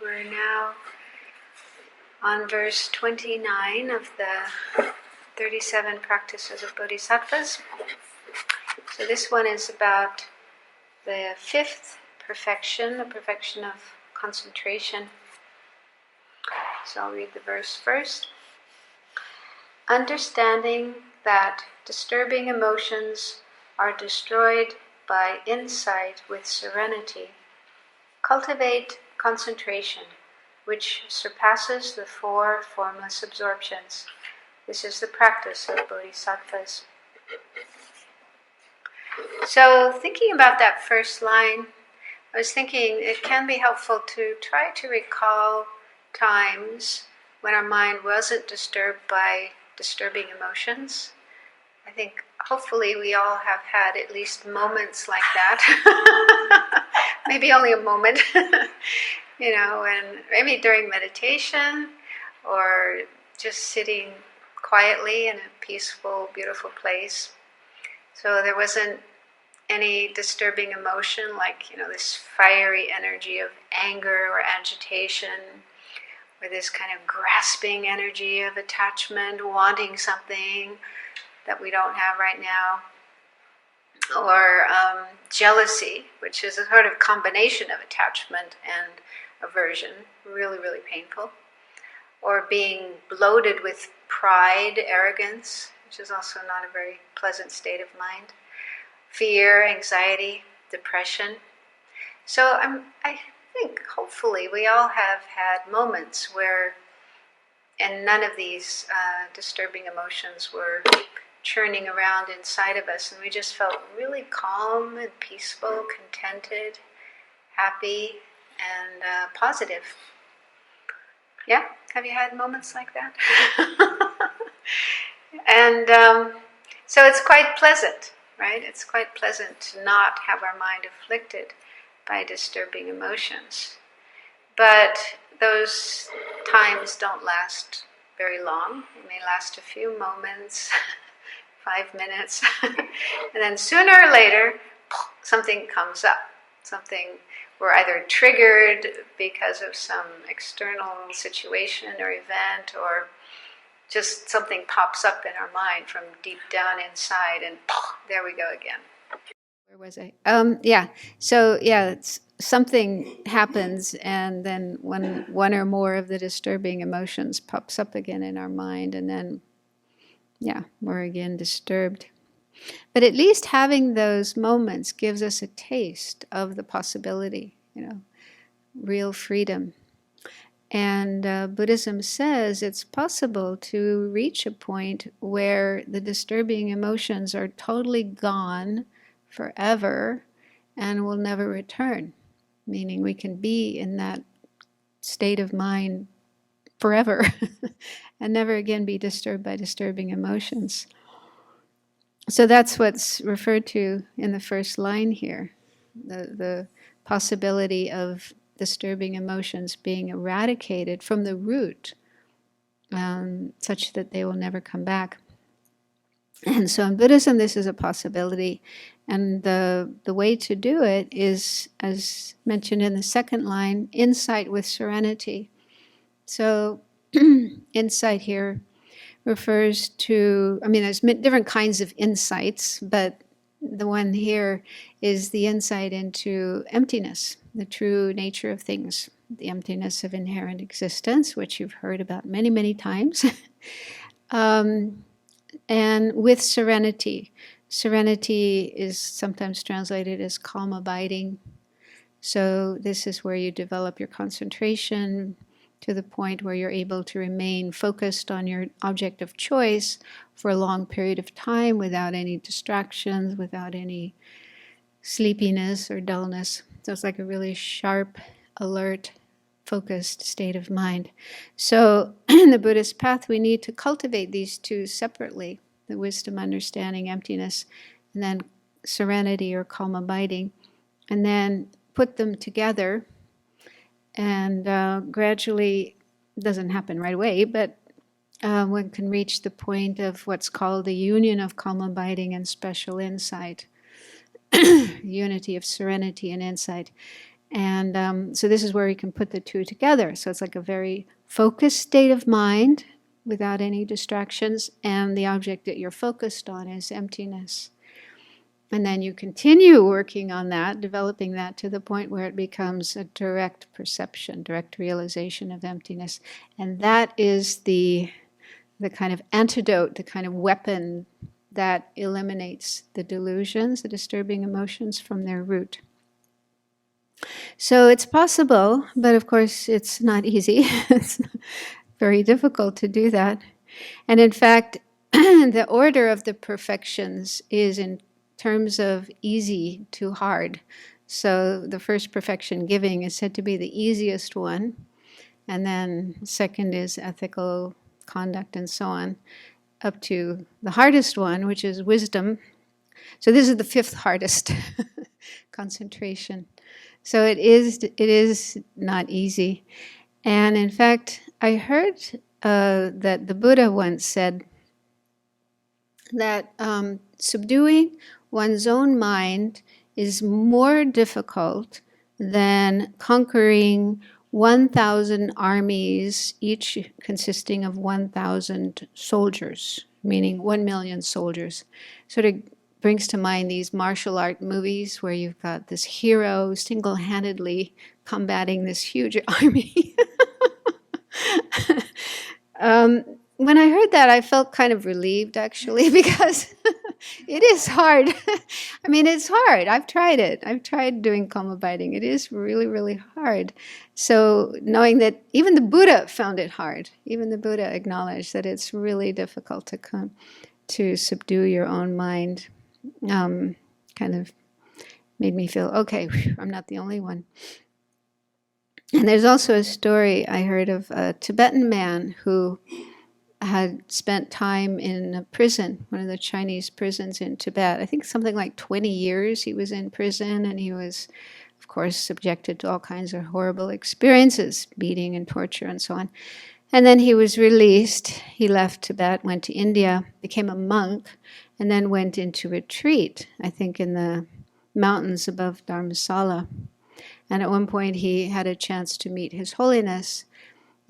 We're now on verse 29 of the 37 practices of Bodhisattvas. So this one is about the fifth perfection, the perfection of concentration. So I'll read the verse first. Understanding that disturbing emotions are destroyed by insight with serenity, cultivate concentration, which surpasses the four formless absorptions. This is the practice of Bodhisattvas. So thinking about that first line, I was thinking it can be helpful to try to recall times when our mind wasn't disturbed by disturbing emotions. I think hopefully we all have had at least moments like that. Maybe only a moment, and maybe during meditation or just sitting quietly in a peaceful, beautiful place. So there wasn't any disturbing emotion like, this fiery energy of anger or agitation, or this kind of grasping energy of attachment, wanting something that we don't have right now, or jealousy, which is a sort of combination of attachment and aversion, really, really painful, or being bloated with pride, arrogance, which is also not a very pleasant state of mind, fear, anxiety, depression. So I think hopefully we all have had moments where, and none of these disturbing emotions were churning around inside of us, and we just felt really calm and peaceful, contented, happy, and positive. Yeah? Have you had moments like that? And so it's quite pleasant, right? It's quite pleasant to not have our mind afflicted by disturbing emotions. But those times don't last very long. They may last a few moments, 5 minutes, and then sooner or later, something comes up. We're either triggered because of some external situation or event, or just something pops up in our mind from deep down inside, and there we go again. Where was I? Something happens, and then one or more of the disturbing emotions pops up again in our mind, and then, we're again disturbed. But at least having those moments gives us a taste of the possibility, real freedom. And Buddhism says it's possible to reach a point where the disturbing emotions are totally gone forever and will never return, meaning we can be in that state of mind forever and never again be disturbed by disturbing emotions. So that's what's referred to in the first line here, the possibility of disturbing emotions being eradicated from the root, such that they will never come back. And so in Buddhism, this is a possibility. And the way to do it is, as mentioned in the second line, insight with serenity. So insight here refers to, there's different kinds of insights, but the one here is the insight into emptiness, the true nature of things, the emptiness of inherent existence, which you've heard about many, many times. And with serenity. Serenity is sometimes translated as calm abiding. So this is where you develop your concentration to the point where you're able to remain focused on your object of choice for a long period of time without any distractions, without any sleepiness or dullness. So it's like a really sharp, alert, focused state of mind. So in the Buddhist path, we need to cultivate these two separately, the wisdom, understanding, emptiness, and then serenity or calm abiding, and then put them together. And gradually, it doesn't happen right away, but one can reach the point of what's called the union of calm abiding and special insight, unity of serenity and insight. And so this is where you can put the two together. So it's like a very focused state of mind without any distractions, and the object that you're focused on is emptiness. And then you continue working on that, developing that to the point where it becomes a direct perception, direct realization of emptiness. And that is the kind of antidote, the kind of weapon that eliminates the delusions, the disturbing emotions from their root. So it's possible, but of course it's not easy. It's very difficult to do that. And in fact, the order of the perfections is in terms of easy to hard. So the first perfection, giving, is said to be the easiest one. And then second is ethical conduct and so on, up to the hardest one, which is wisdom. So this is the fifth hardest, concentration. So it is not easy. And in fact, I heard that the Buddha once said that subduing one's own mind is more difficult than conquering 1,000 armies, each consisting of 1,000 soldiers, meaning 1 million soldiers. Sort of brings to mind these martial art movies where you've got this hero single-handedly combating this huge army. When I heard that, I felt kind of relieved, actually, because it is hard. I mean, it's hard. I've tried it. I've tried doing karma biting. It is really, really hard. So knowing that even the Buddha found it hard, even the Buddha acknowledged that it's really difficult to subdue your own mind, kind of made me feel, okay, whew, I'm not the only one. And there's also a story I heard of a Tibetan man who had spent time in a prison, one of the Chinese prisons in Tibet. I think something like 20 years he was in prison, and he was, of course, subjected to all kinds of horrible experiences, beating and torture and so on. And then he was released. He left Tibet, went to India, became a monk, and then went into retreat, I think in the mountains above Dharamsala. And at one point he had a chance to meet His Holiness,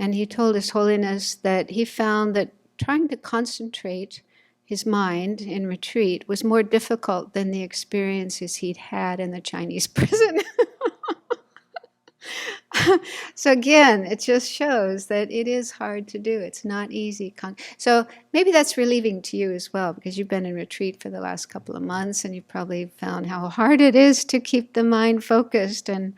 and he told His Holiness that he found that trying to concentrate his mind in retreat was more difficult than the experiences he'd had in the Chinese prison. So again, it just shows that it is hard to do. It's not easy. So maybe that's relieving to you as well, because you've been in retreat for the last couple of months and you've probably found how hard it is to keep the mind focused and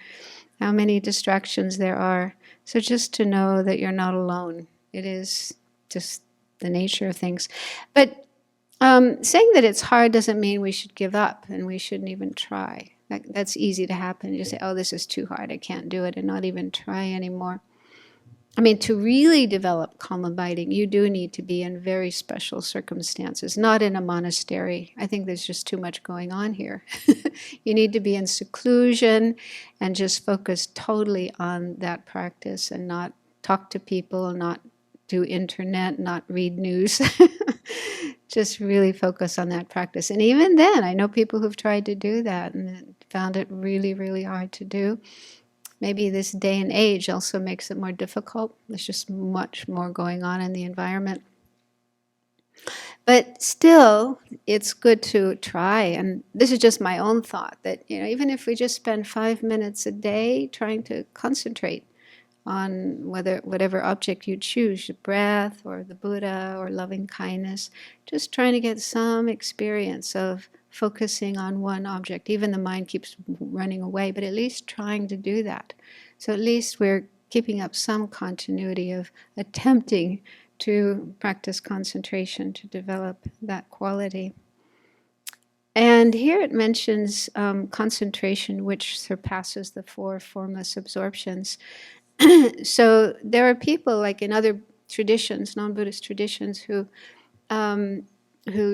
how many distractions there are. So just to know that you're not alone. It is just the nature of things. But saying that it's hard doesn't mean we should give up and we shouldn't even try. That's easy to happen. You say, oh, this is too hard, I can't do it, and not even try anymore. I mean, to really develop karma biting, you do need to be in very special circumstances, not in a monastery. I think there's just too much going on here. You need to be in seclusion and just focus totally on that practice and not talk to people, not do internet, not read news. Just really focus on that practice. And even then, I know people who've tried to do that and found it really, really hard to do. Maybe this day and age also makes it more difficult. There's just much more going on in the environment. But still, it's good to try. And this is just my own thought, that even if we just spend 5 minutes a day trying to concentrate on whatever object you choose, your breath or the Buddha or loving kindness, just trying to get some experience of focusing on one object. Even the mind keeps running away, but at least trying to do that. So at least we're keeping up some continuity of attempting to practice concentration, to develop that quality. And here it mentions concentration which surpasses the 4 formless absorptions. So there are people, like in other traditions, non-Buddhist traditions, who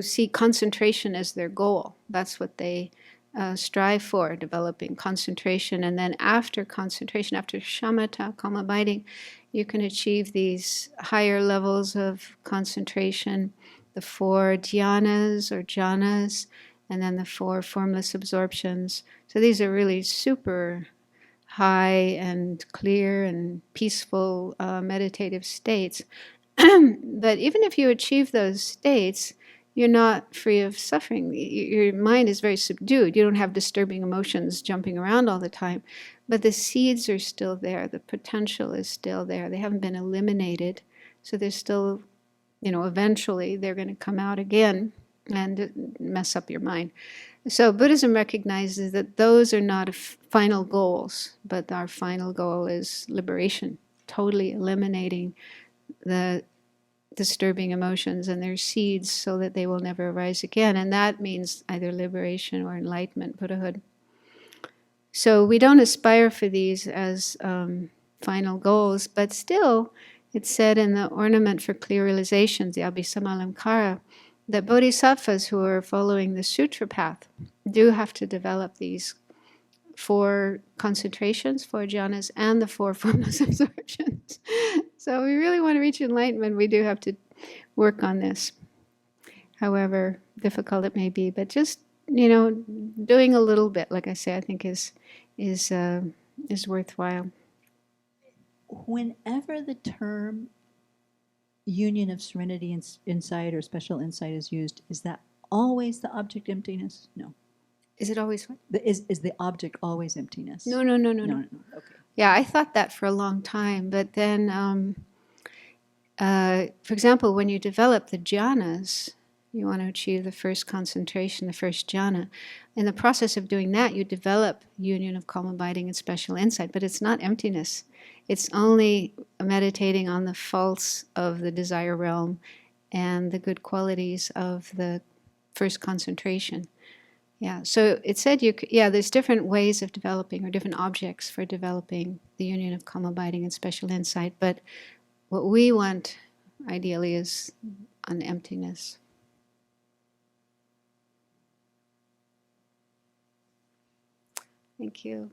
see concentration as their goal. That's what they strive for, developing concentration. And then after concentration, after shamatha, karma biting, you can achieve these higher levels of concentration, the 4 dhyanas or jhanas, and then the 4 formless absorptions. So these are really super high and clear and peaceful meditative states. But even if you achieve those states, you're not free of suffering. Your mind is very subdued. You don't have disturbing emotions jumping around all the time. But the seeds are still there. The potential is still there. They haven't been eliminated. So they're still, eventually they're going to come out again and mess up your mind. So Buddhism recognizes that those are not final goals, but our final goal is liberation, totally eliminating the disturbing emotions and their seeds so that they will never arise again. And that means either liberation or enlightenment, Buddhahood. So we don't aspire for these as final goals, but still, it's said in the Ornament for Clear Realizations, the Abhisamalamkara, that bodhisattvas who are following the sutra path do have to develop these 4 concentrations, 4 jhanas, and the 4 formless absorptions. So we really want to reach enlightenment, we do have to work on this, however difficult it may be. But just, doing a little bit, like I say, I think is worthwhile. Whenever the term union of serenity insight or special insight is used, is that always the object emptiness? No. Is it always what? Is the object always emptiness? No. Okay. Yeah, I thought that for a long time, but then, for example, when you develop the jhanas, you want to achieve the first concentration, the first jhana. In the process of doing that, you develop union of calm abiding and special insight, but it's not emptiness. It's only meditating on the faults of the desire realm and the good qualities of the first concentration. Yeah, so it said there's different ways of developing, or different objects for developing the union of calm abiding and special insight, but what we want ideally is on emptiness. Thank you.